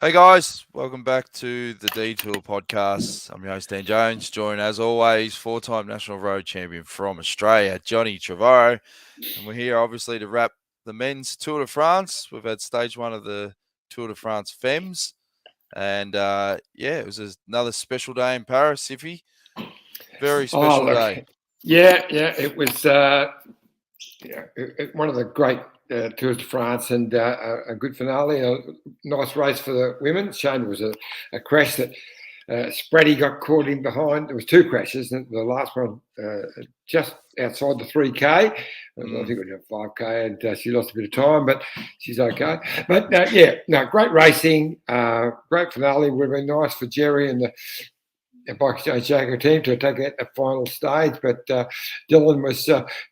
Hey guys, welcome back to the Detour podcast. I'm your host Dan Jones, joined as always, four-time national road champion from Australia, Johnny Trevorrow, and we're here obviously to wrap the men's Tour de France. We've had stage one of the Tour de France Femmes, and it was another special day in Paris, Iffy. Very special day. It was one of the great Tours de France and a good finale. A nice race for the women. Shame there was a crash that Spratty got caught in behind. There was two crashes. And the last one just outside the 3K. I think it was a 5K, and she lost a bit of time, but she's okay. But great racing, great finale. Would have been nice for Jerry and the Bike Exchange Jaguar team to take it at final stage, but Dylan was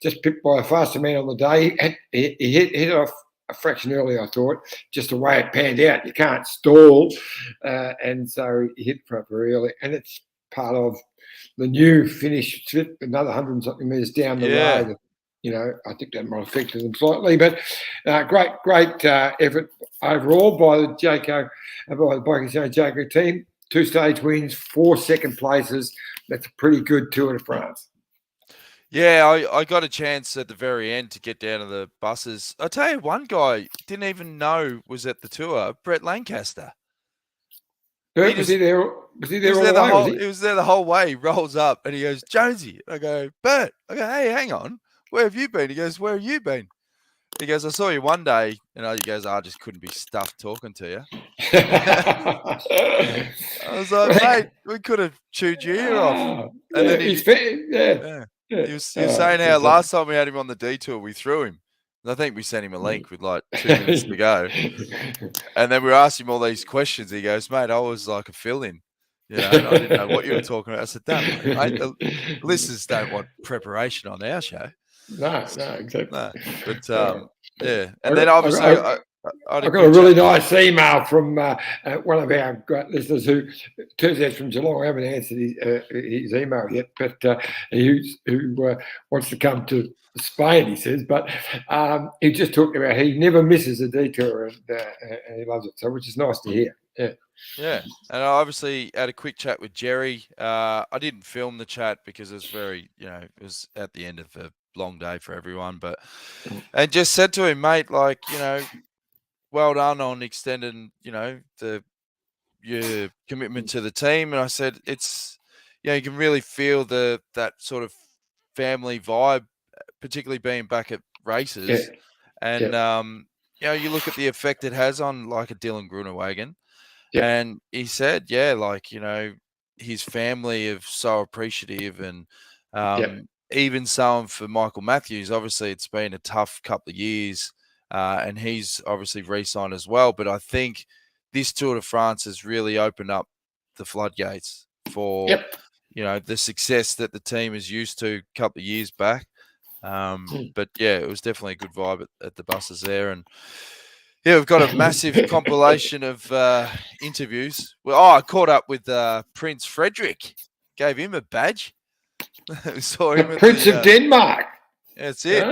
just picked by a faster man on the day. He hit off a fraction early, I thought, just the way it panned out. You can't stall, and so he hit front very early, and it's part of the new finish, another 100 and something metres down the road. I think that might have affected them slightly, but great effort overall by the Bike Exchange Jaguar team. 2 stage wins, 4 second places. That's a pretty good Tour de France. Yeah, I got a chance at the very end to get down to the buses. I'll tell you, one guy didn't even know was at the tour, Brett Lancaster. Was he there all the way? He was there the whole way. He rolls up and he goes, Jonesy. I go, Bert. I go, hey, hang on. Where have you been? He goes, where have you been? He goes, I saw you one day. And he goes, I just couldn't be stuffed talking to you. I was like, mate, we could have chewed your ear off. And then he was saying how last time we had him on the detour, we threw him. I think we sent him a link with like 2 minutes to go. And then we asked him all these questions. He goes, mate, I was like a fill-in. And I didn't know what you were talking about. I said, don't worry, mate. The listeners don't want preparation on our show. No, exactly. No. But, And then obviously I got a really nice email from one of our great listeners who turns out from Geelong. I haven't answered his email yet, but who wants to come to Spain, he says. But he just talked about he never misses a detour and he loves it, so which is nice to hear. Yeah, and I obviously had a quick chat with Jerry. I didn't film the chat because it was very, it was at the end of a long day for everyone, and just said to him, mate, like, well done on extending, your commitment to the team. And I said, it's, you can really feel that sort of family vibe, particularly being back at races. And, you look at the effect it has on like a Dylan Grunewagen. And he said, his family are so appreciative. And even so for Michael Matthews, obviously it's been a tough couple of years. And he's obviously re-signed as well. But I think this Tour de France has really opened up the floodgates for, the success that the team is used to a couple of years back. But, it was definitely a good vibe at the buses there. And, we've got a massive compilation of interviews. Well, I caught up with Prince Frederick, gave him a badge. Saw him Prince of Denmark. That's it.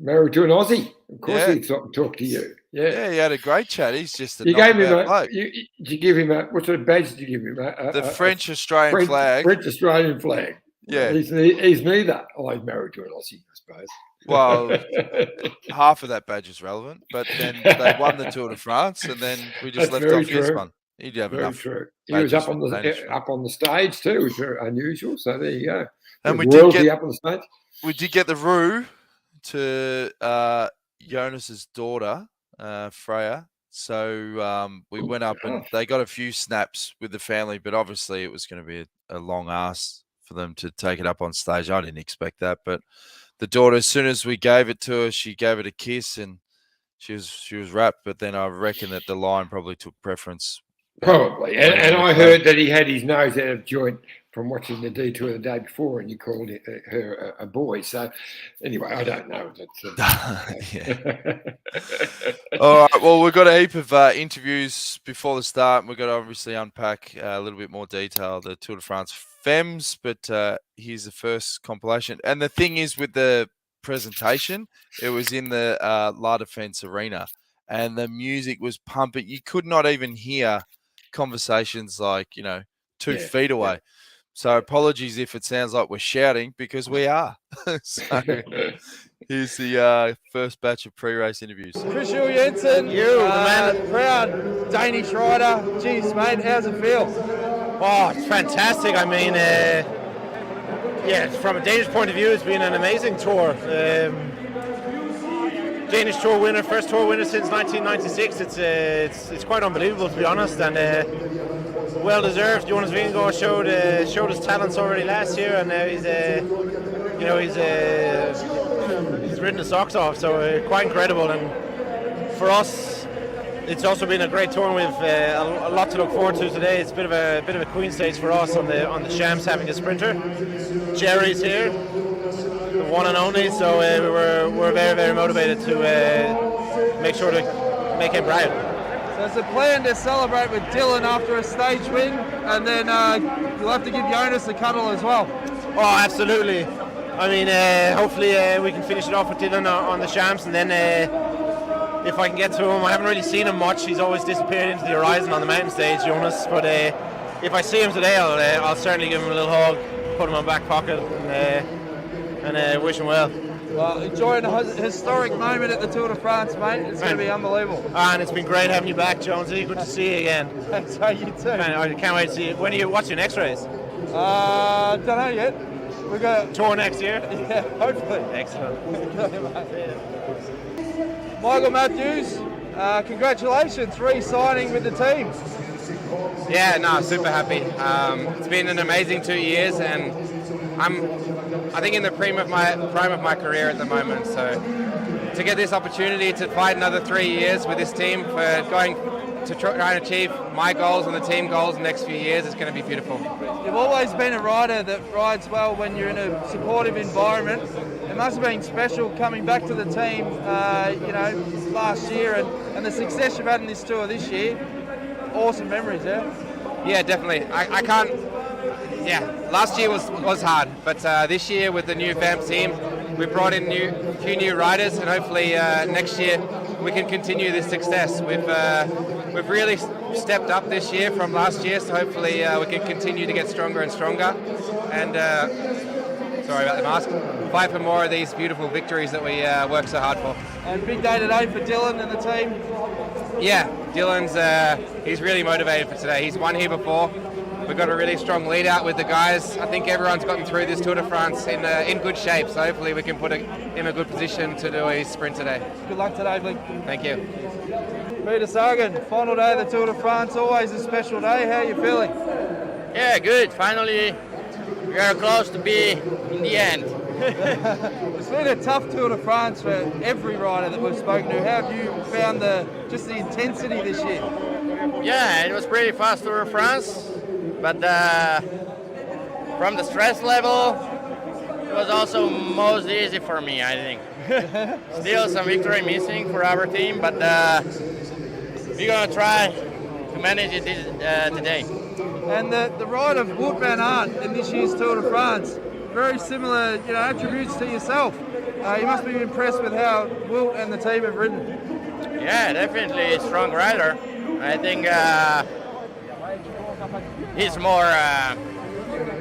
Married to an Aussie. Of course he'd talk to you. Yeah, he had a great chat. He's just a you gave him did you give him what sort of badge did you give him? The French-Australian flag. French-Australian flag. Yeah. He's neither. Oh, he's married to an Aussie, I suppose. Well, half of that badge is relevant, but then they won the Tour de France, and then we just left off his one. He'd have enough. True. He was up on the stage too, which is unusual. So there you go. And we did get up on the stage. We did get the roux to Jonas's daughter, Freya. So we went up and they got a few snaps with the family, but obviously it was going to be a long ask for them to take it up on stage. I didn't expect that, but the daughter, as soon as we gave it to her, she gave it a kiss and she was wrapped. But then I reckon that the line probably took preference. Probably. And I heard that he had his nose out of joint from watching the detour the day before, and you called her a boy. So anyway, I don't know. All right. Well, we've got a heap of interviews before the start, and we've got to obviously unpack a little bit more detail the Tour de France Femmes. But here's the first compilation. And the thing is, with the presentation, it was in the La Defense Arena, and the music was pumping. You could not even hear conversations like, 2 feet away. So apologies if it sounds like we're shouting, because we are. So here's the first batch of pre-race interviews. Christian Jensen, proud Danish rider. Jeez, mate, how's it feel? Oh, it's fantastic. I mean, from a Danish point of view, it's been an amazing tour. Danish tour winner, first tour winner since 1996. It's quite unbelievable, to be honest, and well deserved. Jonas Vingegaard showed his talents already last year, and now he's ridden the socks off. So quite incredible, and for us, it's also been a great tour with a lot to look forward to today. It's a bit of a queen stage for us on the Shams, having a sprinter. Jerry's here, the one and only. So we're very, very motivated to make sure to make him proud. So it's a plan to celebrate with Dylan after a stage win, and then you'll have to give Jonas a cuddle as well. Oh, absolutely. I mean, hopefully we can finish it off with Dylan on the Shams, and then if I can get to him. I haven't really seen him much. He's always disappeared into the horizon on the mountain stage, Jonas. But if I see him today, I'll certainly give him a little hug, put him in my back pocket, and wish him well. Well, enjoying a historic moment at the Tour de France, mate. It's going to be unbelievable. And it's been great having you back, Jonesy. Good to see you again. Thanks, you too. I can't wait to see you. What's your next race? Don't know yet. We've got tour next year? Yeah, hopefully. Excellent. Michael Matthews, congratulations, re-signing with the team. Yeah, no, super happy. It's been an amazing 2 years, and I think in the prime of my career at the moment. So to get this opportunity to fight another 3 years with this team for going to try and achieve my goals and the team goals in the next few years, is going to be beautiful. You've always been a rider that rides well when you're in a supportive environment. It must have been special coming back to the team, last year, and the success you've had in this tour this year. Awesome memories, yeah? Yeah, definitely. I can't. Yeah, last year was hard, but this year with the new Vamp team, we brought in a few new riders, and hopefully next year we can continue this success. We've really stepped up this year from last year, so hopefully we can continue to get stronger and stronger. And sorry about the mask. Fight for more of these beautiful victories that we work so hard for. And big day today for Dylan and the team. Yeah, Dylan's he's really motivated for today. He's won here before. We've got a really strong lead out with the guys. I think everyone's gotten through this Tour de France in good shape, so hopefully we can put him in a good position to do his sprint today. Good luck today, Blake. Thank you. Peter Sagan, final day of the Tour de France, always a special day. How are you feeling? Yeah, good. Finally, we are close to be in the end. It's been a tough Tour de France for every rider that we've spoken to. How have you found the intensity this year? Yeah, it was pretty fast Tour de France, but from the stress level, it was also most easy for me, I think. Still some victory missing for our team, but we're going to try to manage it today. And the ride of Wout van Aert in this year's Tour de France, very similar attributes to yourself. You must be impressed with how Wout and the team have ridden. Yeah, definitely a strong rider. I think he's more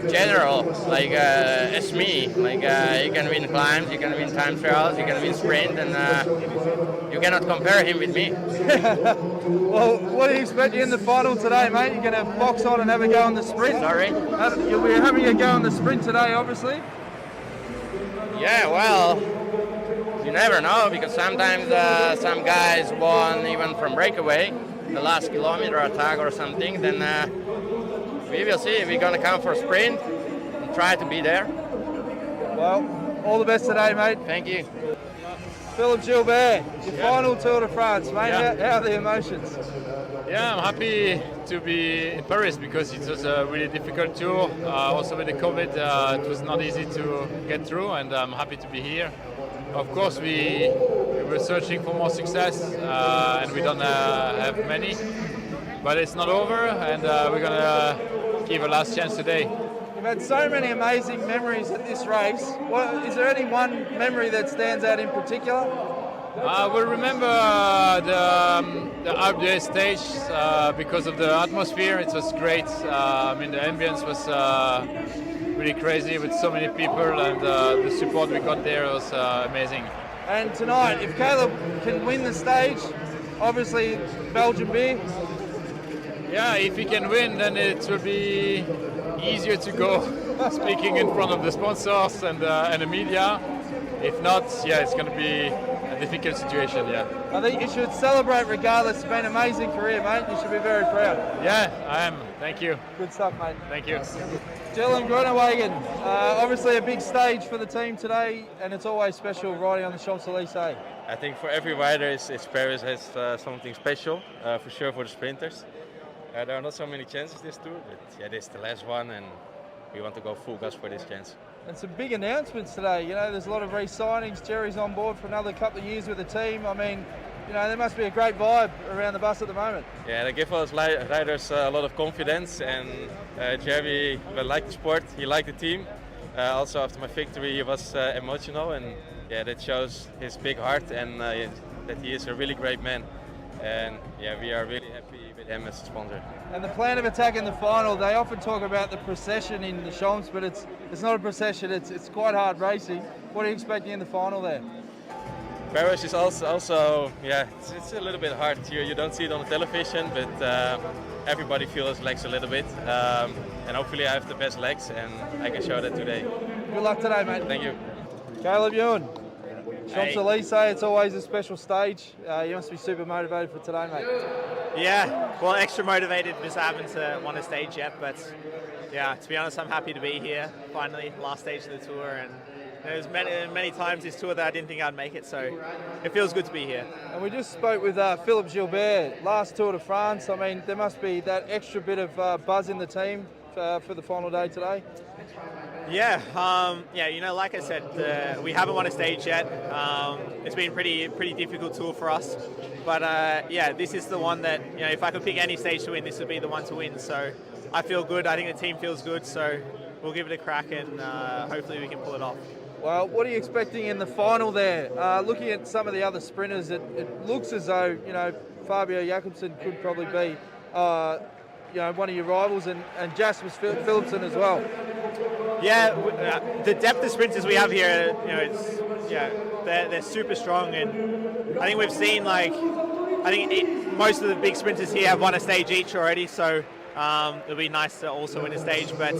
general, like it's me. Like you can win climbs, you can win time trials, you can win sprint, and you cannot compare him with me. Well, what do you expect in the final today, mate? You're going to box on and have a go on the sprint? Sorry? You'll be having a go on the sprint today, obviously. Yeah, well, you never know, because sometimes some guys won even from breakaway, the last kilometer attack or something. Then we will see. We're going to come for a sprint and try to be there. Well, all the best today, mate. Thank you. Philippe Gilbert, your final Tour de France, mate. Yeah. How are the emotions? Yeah, I'm happy to be in Paris because it was a really difficult tour. Also with the COVID, it was not easy to get through, and I'm happy to be here. Of course, we were searching for more success, and we don't have many, but it's not over, and we're going to give a last chance today. You've had so many amazing memories at this race. Is there any one memory that stands out in particular? We'll remember the Alpe stage because of the atmosphere. It was great. I mean, the ambience was really crazy with so many people, and the support we got there was amazing. And tonight, if Caleb can win the stage, obviously Belgian beer. Yeah, if he can win, then it will be easier to go speaking in front of the sponsors and the media. If not, yeah, it's going to be a difficult situation, yeah. I think you should celebrate regardless. It's been an amazing career, mate. You should be very proud. Yeah, I am. Thank you. Good stuff, mate. Thank you. Dylan Groenewegen, obviously a big stage for the team today, and it's always special riding on the Champs-Élysées. I think for every rider, it's Paris has something special, for sure for the sprinters. There are not so many chances this tour, but yeah, this is the last one, and we want to go full gas for this chance. And some big announcements today. You know, there's a lot of re-signings. Jerry's on board for another couple of years with the team. I mean, you know, there must be a great vibe around the bus at the moment. Yeah, they give us riders a lot of confidence, and Jerry liked the sport, he liked the team. Also after my victory, he was emotional, and yeah, that shows his big heart and that he is a really great man. And yeah, we are really happy with him as a sponsor. And the plan of attack in the final, they often talk about the procession in the Champs, but it's not a procession, it's quite hard racing. What are you expecting in the final there? Paris is also yeah, it's a little bit hard here. You don't see it on the television, but everybody feels legs a little bit. And hopefully I have the best legs, and I can show that today. Good luck today, mate. Thank you. Caleb Ewan, Champs-Élysées, it's always a special stage. You must be super motivated for today, mate. Yeah, well, extra motivated because I haven't won a stage yet, but yeah, to be honest, I'm happy to be here, finally, last stage of the tour, and there's many times this tour that I didn't think I'd make it, so it feels good to be here. And we just spoke with Philippe Gilbert, last Tour de France. I mean, there must be that extra bit of buzz in the team for the final day today. Yeah, you know, like I said, we haven't won a stage yet. It's been pretty difficult tour for us, but yeah, this is the one that, you know, if I could pick any stage to win, this would be the one to win. So I feel good. I think the team feels good. So we'll give it a crack, and hopefully we can pull it off. Well, what are you expecting in the final there? Looking at some of the other sprinters, it looks as though, you know, Fabio Jakobsen could probably be, you know, one of your rivals, and Jasper Phillipson as well. Yeah, the depth of sprinters we have here, you know, they're super strong, and I think we've seen most of the big sprinters here have won a stage each already, so it'll be nice to also win a stage. But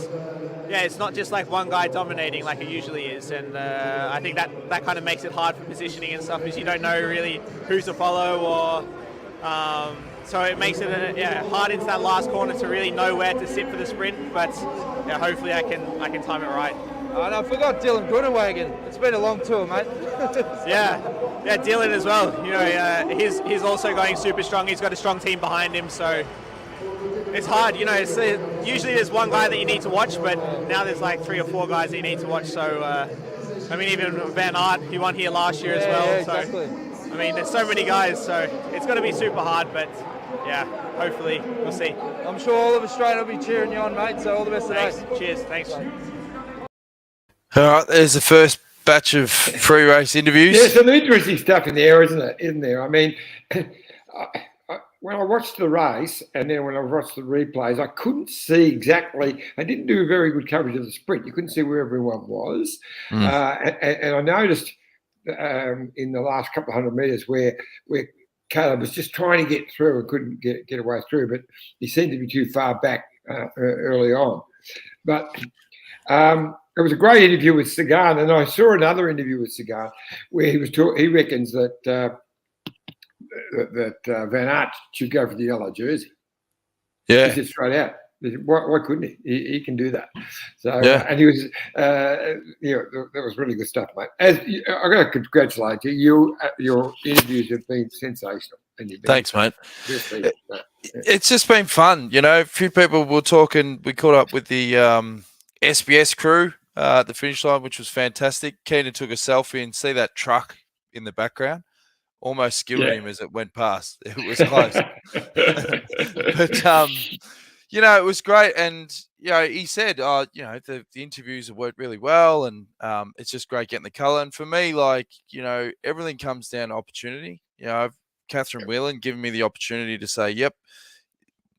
yeah, it's not just like one guy dominating like it usually is, and I think that kind of makes it hard for positioning and stuff, because you don't know really who's to follow, or so it makes it hard into that last corner to really know where to sit for the sprint. But yeah, hopefully I can time it right. And I forgot Dylan Groenewegen. It's been a long tour, mate. yeah, Dylan as well. You know, he's also going super strong. He's got a strong team behind him, so it's hard. You know, usually there's one guy that you need to watch, but now there's like 3 or 4 guys that you need to watch. So I mean, even Van Aert, he won here last year as well. Yeah, exactly. So I mean, there's so many guys, so it's going to be super hard, but yeah, hopefully we'll see. I'm sure all of Australia will be cheering you on, mate, so all the best today. Thanks. Cheers. Thanks. All right, there's the first batch of pre-race interviews. There's some interesting stuff in there, isn't there? I mean, when I watched the race, and then when I watched the replays, I couldn't see exactly. I didn't do a very good coverage of the sprint. You couldn't see where everyone was. And I noticed in the last couple of 100 metres where Caleb was just trying to get through and couldn't get away through, but he seemed to be too far back early on. But it was a great interview with Sagan, and I saw another interview with Sagan where he reckons that Van Aert should go for the yellow jersey. Yeah, he said straight out. Why couldn't he? He can do that. So yeah. And he was, that was really good stuff, mate. I've got to congratulate you. Your interviews have been sensational. Thanks, mate. It's just been fun. You know, a few people were talking. We caught up with the SBS crew at the finish line, which was fantastic. Keenan took a selfie and see that truck in the background. Almost skilled him as it went past. It was close. But, you know, it was great. And, he said, the interviews have worked really well, and it's just great getting the colour. And for me, everything comes down to opportunity. I've Catherine Whelan given me the opportunity to say, yep,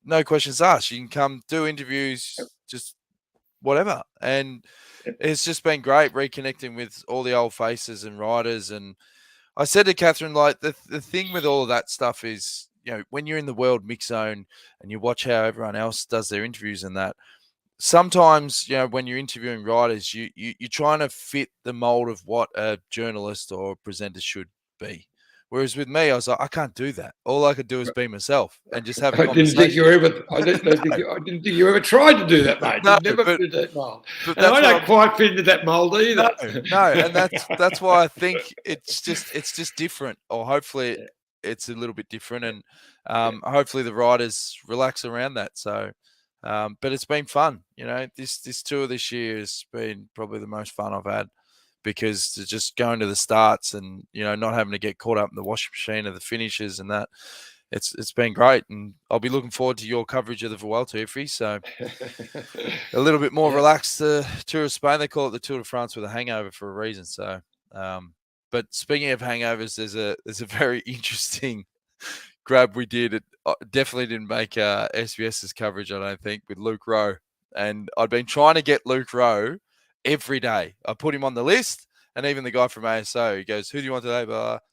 no questions asked. You can come do interviews, just whatever. And it's just been great reconnecting with all the old faces and riders. And I said to Catherine, the thing with all of that stuff is, when you're in the world mix zone and you watch how everyone else does their interviews and that, sometimes, when you're interviewing riders, you're trying to fit the mold of what a journalist or a presenter should be. Whereas with me, I was like, I can't do that. All I could do is be myself and just have a conversation. I didn't think you ever tried to do that, mate. No, you never fit that mold. But and I don't quite fit into that mold either. No, and that's why I think it's just different, or hopefully it's a little bit different, and hopefully the riders relax around that. So, but it's been fun. This tour this year has been probably the most fun I've had, because to just going to the starts and not having to get caught up in the washing machine of the finishes and that, it's been great. And I'll be looking forward to your coverage of the Vuelta, Iffy. So a little bit more relaxed. The Tour of Spain, they call it the Tour de France with a hangover for a reason. So, but speaking of hangovers, there's a very interesting grab we did. It definitely didn't make SBS's coverage, I don't think, with Luke Rowe. And I'd been trying to get Luke Rowe every day. I put him on the list, and even the guy from ASO, he goes, "Who do you want today?"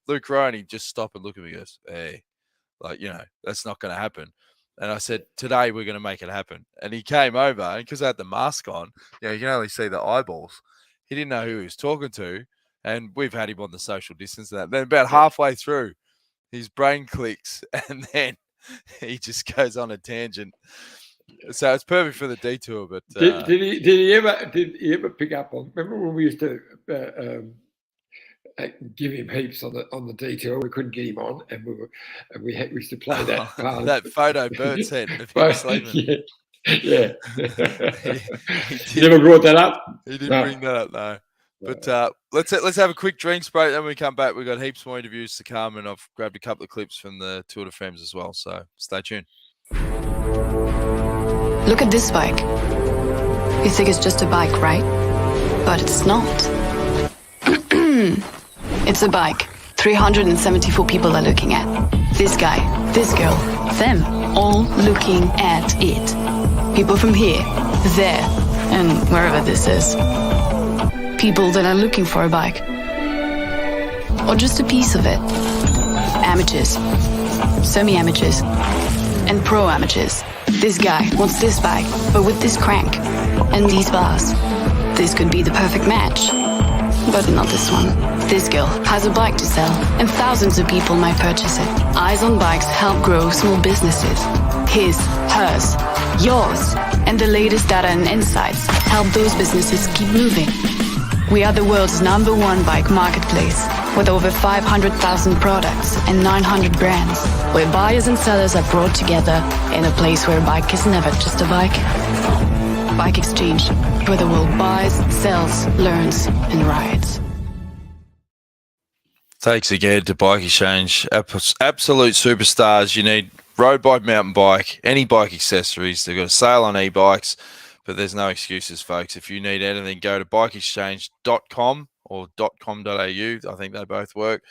Luke Rowe. And he just stopped and looked at me and goes, "Hey, that's not going to happen." And I said, "Today we're going to make it happen." And he came over, and because I had the mask on, you can only see the eyeballs. He didn't know who he was talking to, and we've had him on the social distance and that. Then about halfway through, his brain clicks, and then he just goes on a tangent. So it's perfect for the detour. But did he ever pick up on? Remember when we used to give him heaps on the detour? We couldn't get him on, and we used to play that that photo Bert sent of him sleeping. Yeah. He never brought that up. He didn't bring that up, no. But let's have a quick drinks break. Then when we come back, we've got heaps more interviews to come, and I've grabbed a couple of clips from the Tour de Femmes as well. So stay tuned. Look at this bike. You think it's just a bike, right? But it's not. It's a bike. 374 people are looking at. This guy, this girl, them, all looking at it. People from here, there, and wherever this is. People that are looking for a bike. Or just a piece of it. Amateurs, semi-amateurs, and pro-amateurs. This guy wants this bike, but with this crank and these bars. This could be the perfect match, but not this one. This girl has a bike to sell, and thousands of people might purchase it. Eyes on Bikes help grow small businesses. His, hers, yours, and the latest data and insights help those businesses keep moving. We are the world's #1 bike marketplace, with over 500,000 products and 900 brands, where buyers and sellers are brought together in a place where a bike is never just a bike. Bike Exchange, where the world buys, sells, learns, and rides. Thanks again to Bike Exchange. Absolute superstars. You need road bike, mountain bike, any bike accessories. They've got a sale on e-bikes, but there's no excuses, folks. If you need anything, go to bikeexchange.com or .com.au. I think they both work.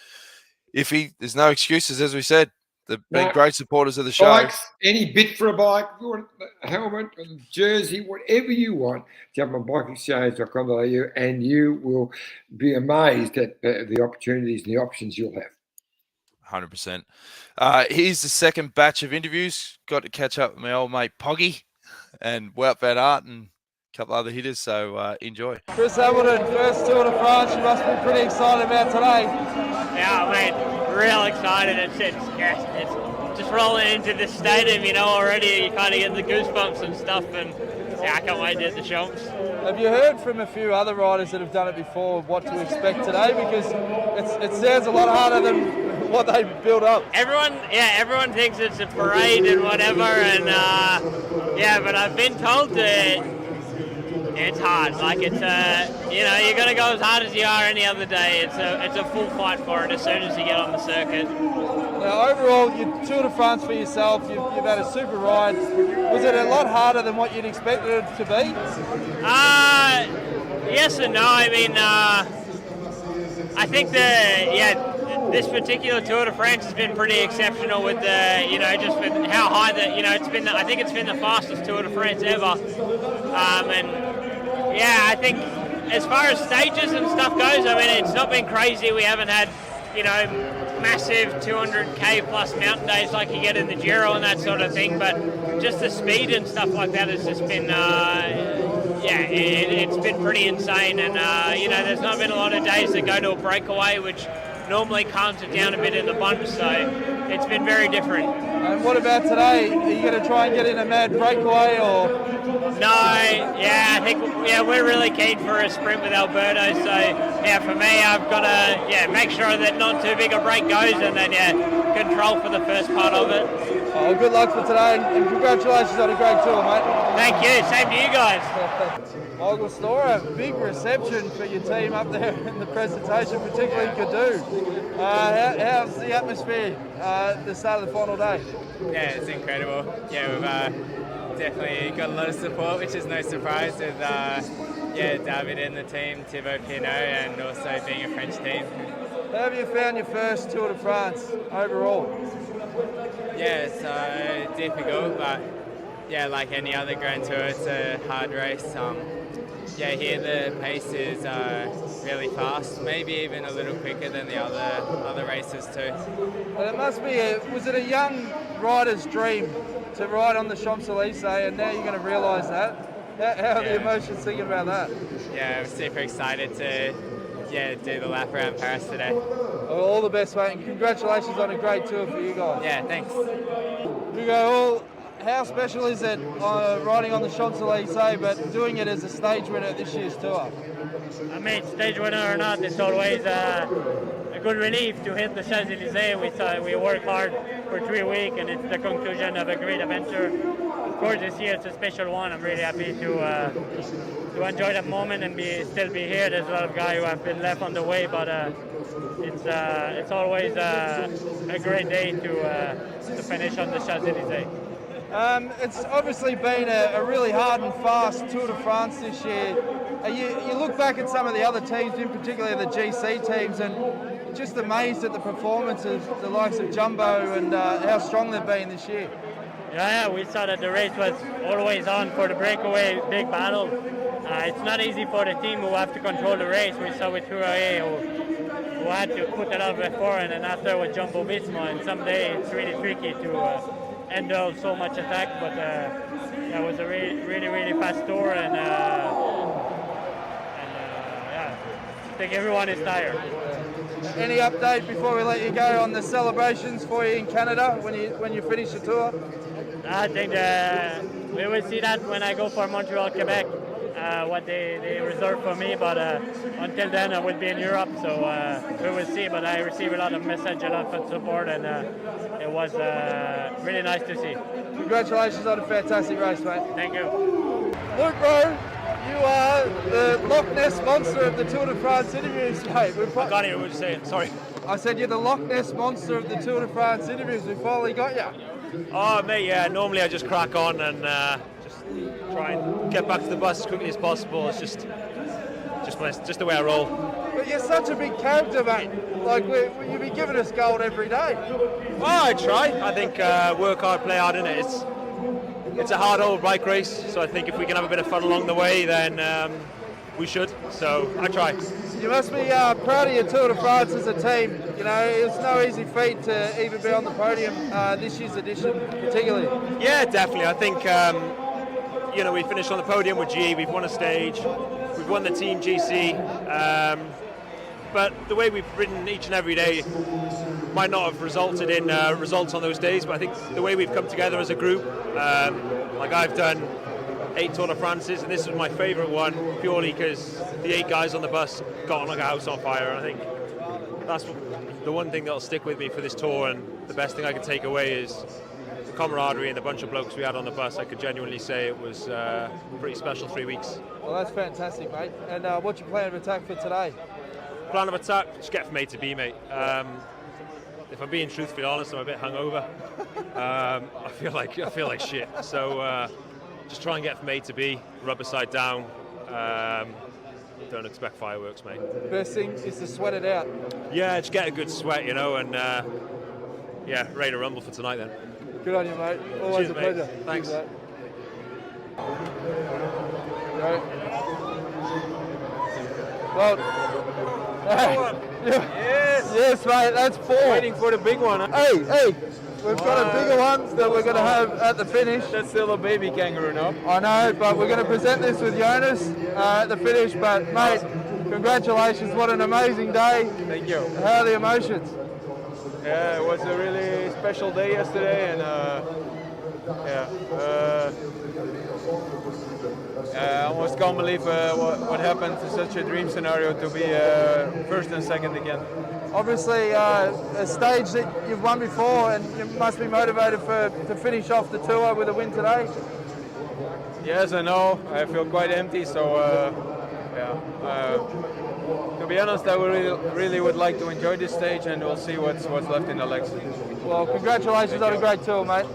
There's no excuses, as we said. They've been great supporters of the show. Bikes, any bit for a bike, you want a helmet, a jersey, whatever you want, jump on bikeexchange.com.au and you will be amazed at the opportunities and the options you'll have. 100%. Here's the second batch of interviews. Got to catch up with my old mate Poggy and Wout van Aert and a couple other hitters, so enjoy. Chris Hamilton, first Tour de France. You must be pretty excited about today. Yeah, mate, real excited. It's just rolling into the stadium, already you kind of get the goosebumps and stuff, and yeah, I can't wait to hit the shops. Have you heard from a few other riders that have done it before what to expect today? Because it sounds a lot harder than what they've built up. Everyone thinks it's a parade and whatever, and but I've been told that it's hard. Like it's you're gonna go as hard as you are any other day. It's a full fight for it as soon as you get on the circuit. Now, overall, your Tour de France for yourself, you've had a super ride. Was it a lot harder than what you'd expected it to be? Yes and no. I mean, I think this particular Tour de France has been pretty exceptional with the, just with how high it's been. I think it's been the fastest Tour de France ever. I think as far as stages and stuff goes, I mean, it's not been crazy. We haven't had, massive 200k plus mountain days like you get in the Giro and that sort of thing, but just the speed and stuff like that has just been it's been pretty insane. And there's not been a lot of days that go to a breakaway, which normally calms it down a bit in the bumps, so it's been very different. And what about today? Are you going to try and get in a mad breakaway, or? No, I think we're really keen for a sprint with Alberto, so for me I've got to make sure that not too big a break goes, and then control for the first part of it. Oh, good luck for today, and congratulations on a great tour, mate. Thank you, same to you guys. Augustora, big reception for your team up there in the presentation, particularly Cadu. How's the atmosphere at the start of the final day? Yeah, it's incredible. Yeah, we've definitely got a lot of support, which is no surprise with David and the team, Thibaut Pinot, and also being a French team. How have you found your first Tour de France overall? Yeah, it's difficult, but like any other Grand Tour, it's a hard race. Here the pace is really fast, maybe even a little quicker than the other races too. Well, it must be was it a young rider's dream to ride on the Champs-Elysees, and now you're going to realise that? How are the emotions thinking about that? Yeah, I'm super excited to do the lap around Paris today. Well, all the best, mate, and congratulations on a great tour for you guys. Yeah, thanks. Hugo, how special is it riding on the Champs-Elysees, but doing it as a stage winner at this year's tour? I mean, stage winner or not, it's always a good relief to hit the Champs-Elysees. We work hard for 3 weeks, and it's the conclusion of a great adventure. Of course, this year it's a special one. I'm really happy to enjoy that moment and still be here. There's a lot of guys who have been left on the way, but it's always a great day to finish on the Champs-Elysees. It's obviously been a really hard and fast Tour de France this year. You look back at some of the other teams, in particular the GC teams, and just amazed at the performance of the likes of Jumbo and how strong they've been this year. Yeah, we saw that the race was always on for the breakaway, big battle. It's not easy for the team who have to control the race. We saw with Tourae who had to put a lot of effort, and then after with Jumbo Visma, and someday it's really tricky to handle so much attack, but it was a really fast tour, and I think everyone is tired. Any update before we let you go on the celebrations for you in Canada when you finish the tour? I think we will see that when I go for Montreal, Quebec, what they reserve for me, but until then I will be in Europe, so we will see. But I received a lot of messages, a lot of support, and it was really nice to see. Congratulations on a fantastic race, mate. Thank you. Luke Rowe, you are the Loch Ness Monster of the Tour de France interviews, mate. I can't hear what you're saying, sorry. I said you're the Loch Ness Monster of the Tour de France interviews. We finally got you. Oh, mate, yeah, normally I just crack on and just try and get back to the bus as quickly as possible. It's just the way I roll. But you're such a big character, mate. Like, you'll be giving us gold every day. Well, I try. I think work hard, play hard in it. It's a hard old bike race, so I think if we can have a bit of fun along the way, then we should. So I try. You must be proud of your Tour de France as a team. You know, it's no easy feat to even be on the podium this year's edition, particularly. Yeah, definitely. I think we finished on the podium with GE. We've won a stage. We've won the Team GC. But the way we've ridden each and every day might not have resulted in results on those days. But I think the way we've come together as a group, like I've done 8 Tour de France's, and this was my favourite one purely because the 8 guys on the bus got on like a house on fire. And I think that's the one thing that'll stick with me for this tour, and the best thing I can take away is the camaraderie and the bunch of blokes we had on the bus. I could genuinely say it was a pretty special 3 weeks. Well, that's fantastic, mate. And what's your plan of attack for today? Plan of attack, just get from A to B, mate. if I'm being truthfully honest, I'm a bit hungover. I feel like shit. So just try and get from A to B, rubber side down. Don't expect fireworks, mate. First thing is to sweat it out. Yeah, just get a good sweat, you know, and yeah, ready to rumble for tonight then. Good on you, mate. Always Cheers, a pleasure. mate. Thanks. Cheers, mate. Well, yes, mate, that's 4. Waiting for the big one. Hey, we've got a bigger one that we're going to have at the finish. That's still a baby kangaroo, no? I know, but we're going to present this with Jonas at the finish. But, mate, congratulations. What an amazing day. Thank you. How are the emotions? Yeah, it was a really special day yesterday, and I almost can't believe what happened to such a dream scenario to be first and second again. Obviously, a stage that you've won before, and you must be motivated to finish off the tour with a win today. Yes, I know. I feel quite empty, so to be honest, I really would like to enjoy this stage, and we'll see what's left in the legs. Well, congratulations on a great tour, mate.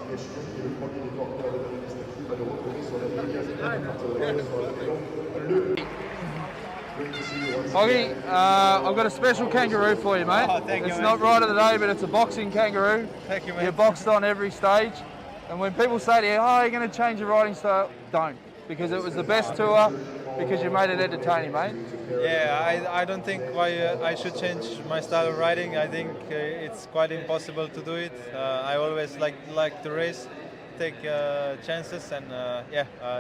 Oggy, I've got a special kangaroo for you, mate. Oh, thank you, it's mate. not right of the day, but it's a boxing kangaroo. Thank you, mate. You're boxed on every stage. And when people say to you, oh, you're going to change your riding style, don't. Because it was the best tour, because you made it entertaining, mate. Yeah, I don't think why I should change my style of riding. I think it's quite impossible to do it. I always like to race, take chances, and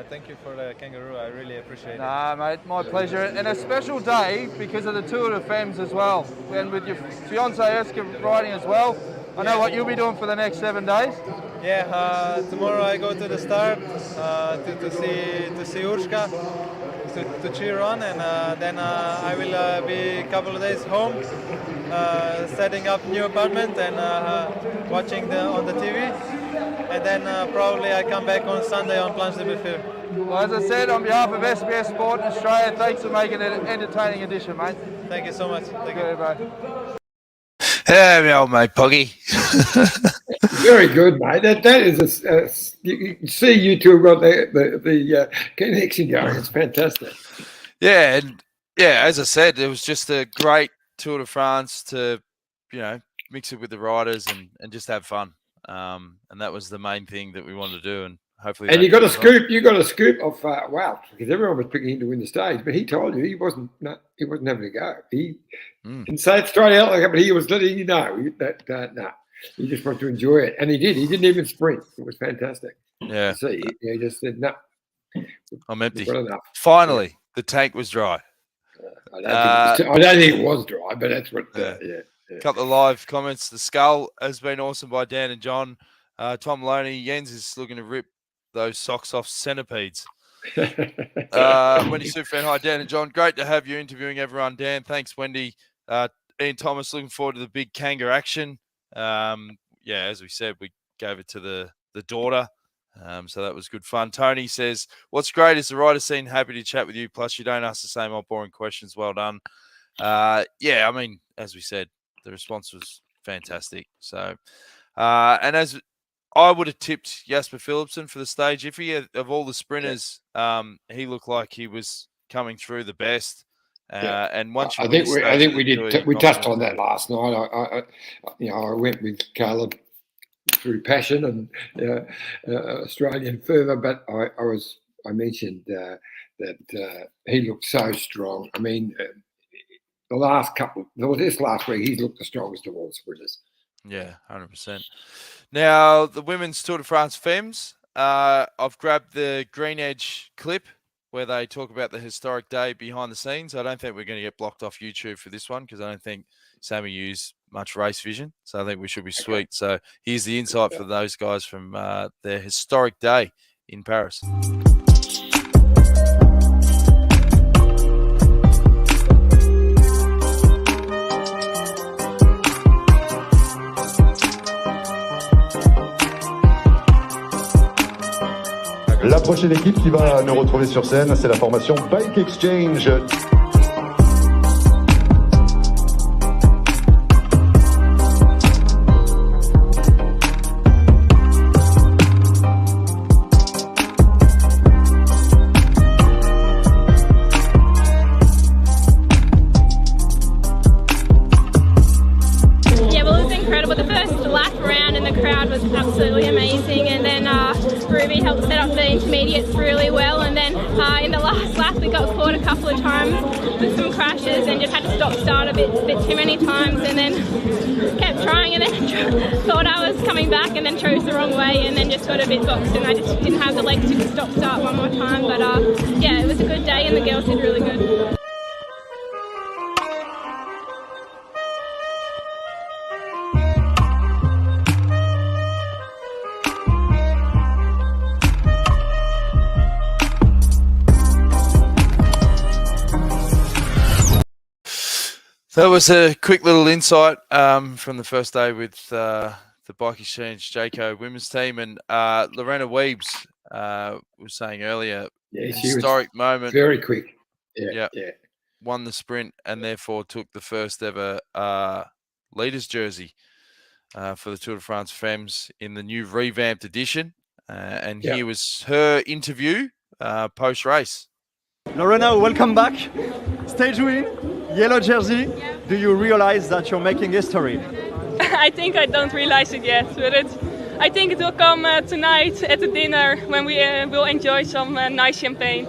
thank you for the kangaroo. I really appreciate it. Nah, mate, my pleasure. And a special day because of the Tour de Femmes as well. And with your fiancée Eska riding as well. I know what you'll be doing for the next 7 days. Yeah, tomorrow I go to the start to see Urška, to cheer on, and then I will be a couple of days home, setting up new apartment and watching on the TV, and then probably I come back on Sunday on Planche de Buffet. Well, as I said, on behalf of SBS Sport in Australia, thanks for making it an entertaining edition, mate. Thank you so much. Thank you. Bye. Hey, my old mate, Poggy. Very good, mate. That is you can see you two have got the connection going. It's fantastic. Yeah, and as I said, it was just a great Tour de France to, mix it with the riders and just have fun. And that was the main thing that we wanted to do, and hopefully. And you got a scoop. You got a scoop of Wout, because everyone was picking him to win the stage, but he told you he wasn't having a go. He didn't say it straight out like that, but he was letting you know that he just wanted to enjoy it, and he did. He didn't even sprint. It was fantastic. Yeah. See, he just said no. I'm empty. Enough. Finally, the tank was dry. I don't think it was dry, but that's what. A couple of live comments. The skull has been awesome by Dan and John. Tom Loney, Jens is looking to rip those socks off centipedes. Wendy Superfan, hi Dan and John. Great to have you interviewing everyone. Dan, thanks Wendy. Ian Thomas, looking forward to the big kangaroo action. As we said, we gave it to the daughter. So that was good fun. Tony says, what's great is the rider scene. Happy to chat with you. Plus, you don't ask the same old boring questions. Well done. I mean, as we said, the response was fantastic. So, and as I would have tipped Jasper Phillipson for the stage. If he had, of all the sprinters, he looked like he was coming through the best. And once I think we touched on that last night. I went with Caleb through passion and Australian fervour, but I mentioned that he looked so strong. I mean, this last week, he's looked the strongest of all sprinters. Yeah, 100%. Now, the women's Tour de France Femmes, I've grabbed the Green Edge clip where they talk about the historic day behind the scenes. I don't think we're going to get blocked off YouTube for this one because I don't think Sammy used much race vision. So I think we should be sweet. So here's the insight for those guys from their historic day in Paris. La prochaine équipe qui va nous retrouver sur scène, c'est la formation Bike Exchange. crowd was absolutely amazing, and then Ruby helped set up the intermediates really well, and then in the last lap we got caught a couple of times with some crashes and just had to start a bit too many times, and then kept trying, and then thought I was coming back and then chose the wrong way, and then just got a bit boxed, and I just didn't have the legs to start one more time. But yeah, it was a good day and the girls did really good. So that was a quick little insight from the first day with the Bike Exchange Jayco women's team, and Lorena Wiebes was saying earlier, historic moment, very quick. Yeah, won the sprint and therefore took the first ever leaders jersey for the Tour de France Femmes in the new revamped edition. And here was her interview post race. Lorena, welcome back. Stage win, yellow jersey. Do you realize that you're making history? I think I don't realize it yet, but I think it will come tonight at the dinner when we will enjoy some nice champagne.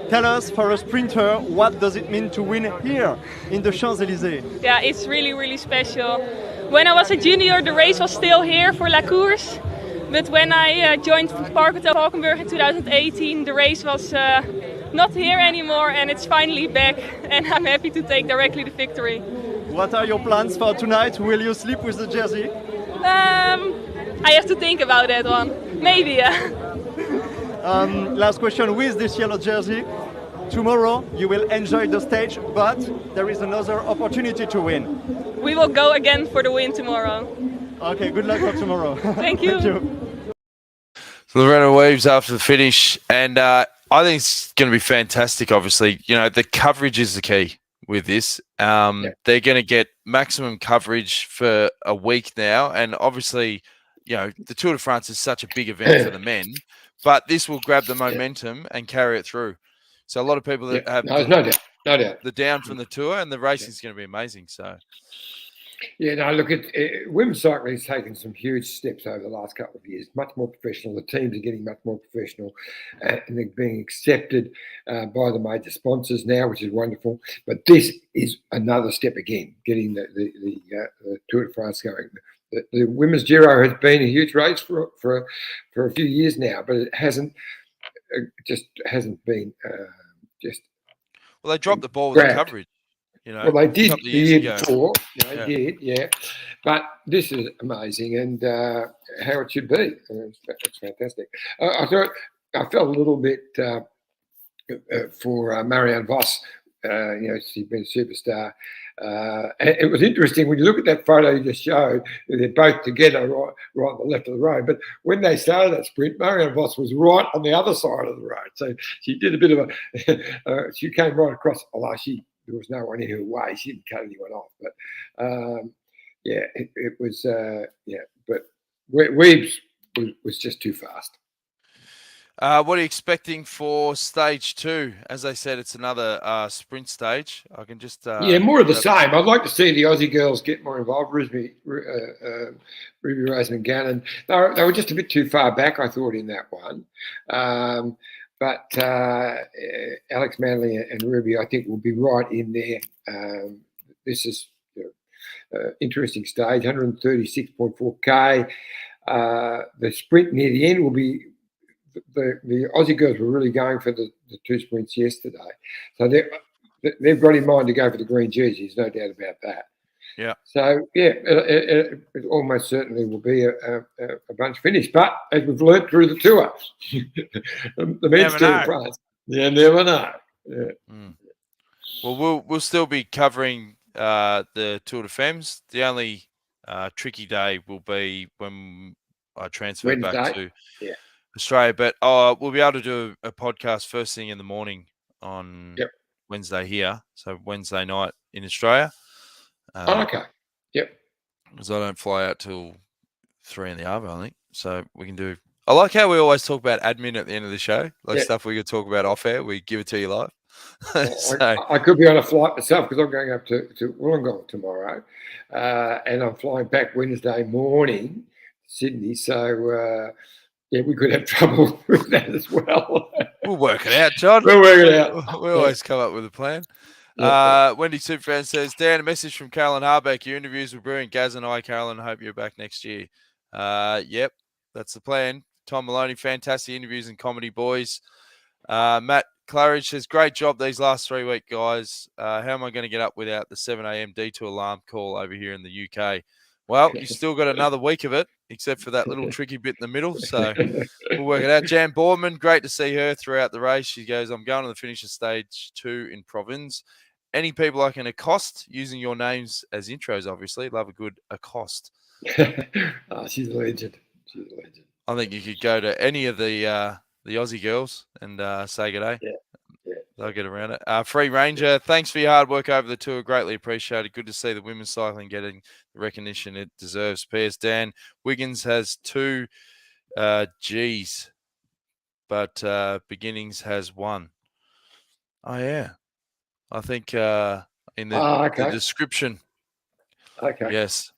Tell us, for a sprinter, what does it mean to win here in the Champs-Élysées? Yeah, it's really, really special. When I was a junior, the race was still here for La Course, but when I joined Park Hotel Valkenburg in 2018, the race was not here anymore, and it's finally back, and I'm happy to take directly the victory. What are your plans for tonight? Will you sleep with the jersey? I have to think about that one. Maybe, yeah. Last question, with this yellow jersey, tomorrow you will enjoy the stage, but there is another opportunity to win. We will go again for the win tomorrow. Okay, good luck for tomorrow. Thank you. Thank you. So Lorena Wiebes after the finish, and I think it's going to be fantastic. Obviously, you know, the coverage is the key with this. They're going to get maximum coverage for a week now, and obviously, you know, the Tour de France is such a big event for the men, but this will grab the momentum and carry it through. So a lot of people that have no doubt the down from the Tour, and the racing is going to be amazing. So. Yeah, no, look, women's cycling has taken some huge steps over the last couple of years, much more professional. The teams are getting much more professional, and they're being accepted by the major sponsors now, which is wonderful. But this is another step again, getting the Tour de France going. The women's Giro has been a huge race for a few years now, but it hasn't been just. Well, they dropped the ball with the coverage. You know, well, they did the year before. They did. But this is amazing, and how it should be. It's fantastic. I felt a little bit for Marianne Vos. You know, she's been a superstar. And it was interesting when you look at that photo you just showed. They're both together, right on the left of the road. But when they started that sprint, Marianne Vos was right on the other side of the road. So she did a bit of a. She came right across. Although there was no one in her way. She didn't cut anyone off. But it was But Wiebes was just too fast. What are you expecting for stage 2? As I said, it's another sprint stage. I can just more of the same. I'd like to see the Aussie girls get more involved. Ruby Roseman Gannon. They were just a bit too far back, I thought, in that one. But Alex Manley and Ruby, I think, will be right in there. This is interesting stage, 136.4K. The sprint near the end will be. The Aussie girls were really going for the two sprints yesterday. So they've got in mind to go for the green jerseys, no doubt about that. Yeah. So, it almost certainly will be a bunch finished. But as we've learnt through the Tour, the men's Tour de France, you never know. Yeah. Well, we'll still be covering the Tour de Femmes. The only tricky day will be when I transfer Wednesday. Back to Australia. But we'll be able to do a podcast first thing in the morning on Wednesday here. So Wednesday night in Australia. Okay. Yep. Because I don't fly out till 3 in the afternoon, I think. So we can do. I like how we always talk about admin at the end of the show, like stuff we could talk about off air. We give it to you live. I could be on a flight myself because I'm going up to Wollongong tomorrow, and I'm flying back Wednesday morning Sydney. So, we could have trouble with that as well. We'll work it out, John. We'll work it out. We always come up with a plan. Wendy Superfan says, Dan, a message from Carolyn Harbeck. Your interviews were brilliant. Gaz and I, Carolyn, hope you're back next year. Yep, that's the plan. Tom Maloney, fantastic interviews and comedy, boys. Matt Claridge says, great job these last 3 weeks, guys. How am I going to get up without the 7 a.m. D2 alarm call over here in the UK? Well, you've still got another week of it, except for that little tricky bit in the middle. So we'll work it out. Jan Boardman, great to see her throughout the race. She goes, I'm going to the finish of stage 2 in Provence. Any people I can accost using your names as intros, obviously. Love a good accost. She's a legend. She's a legend. I think you could go to any of the Aussie girls and say good day. Yeah. They'll get around it. Free Ranger, thanks for your hard work over the tour. Greatly appreciated. Good to see the women's cycling getting the recognition it deserves. P.S. Dan Wiggins has 2 G's, but Beginnings has 1. Oh, yeah. I think in the description. Okay. Yes.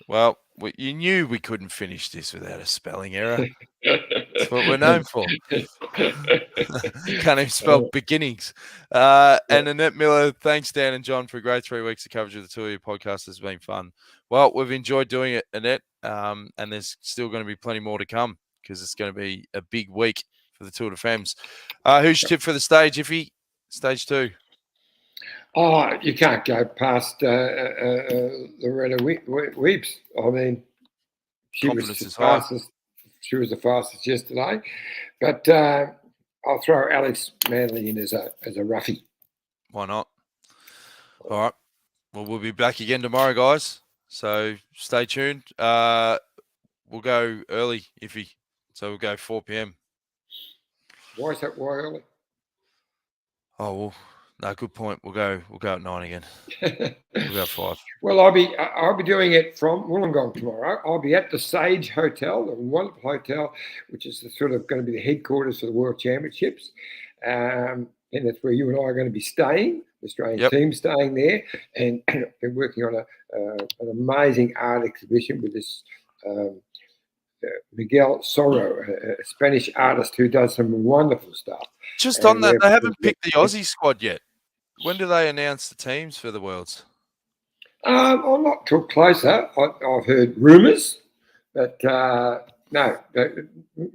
Well, you knew we couldn't finish this without a spelling error. That's what we're known for. Can't even spell beginnings. And Annette Miller, thanks, Dan and John, for a great 3 weeks of coverage of the Tour. Your podcast has been fun. Well, we've enjoyed doing it, Annette, and there's still going to be plenty more to come because it's going to be a big week for the Tour de Femmes. Who's your tip for the stage, Iffy? Stage 2. Oh, you can't go past Lorena Wiebes. I mean, she was the fastest. She was the fastest yesterday, but I'll throw Alex Manley in as a roughie. Why not? All right. Well, we'll be back again tomorrow, guys. So stay tuned. We'll go early, Iffy. So we'll go 4 p.m. Why is that? Why early? Oh well. No, good point. We'll go at 9 again. We'll go at 5. Well, I'll be doing it from Wollongong tomorrow. I'll be at the Sage Hotel, the wonderful hotel, which is going to be the headquarters for the World Championships, and that's where you and I are going to be staying. The Australian team staying there, and been working on an amazing art exhibition with this Miguel Soro, a Spanish artist who does some wonderful stuff. Just on that, they haven't picked the Aussie squad yet. When do they announce the teams for the Worlds? I'm not too closer. I've heard rumours, but no,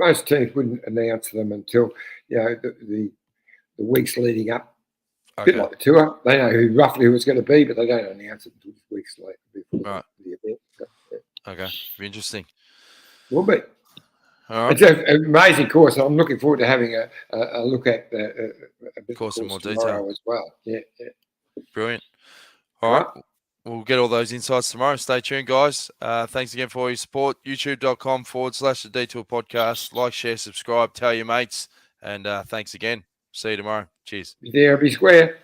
most teams wouldn't announce them until the weeks leading up. A bit like the tour, they know roughly who it's going to be, but they don't announce it until weeks later before the event. So, Okay, be interesting. Will be. All right. It's an amazing course. I'm looking forward to having a look at a bit course in more tomorrow detail as well. Yeah. Brilliant. All right. We'll get all those insights tomorrow. Stay tuned, guys. Thanks again for all your support. YouTube.com/the Detour Podcast. Like, share, subscribe, tell your mates. And thanks again. See you tomorrow. Cheers. Be there, be square.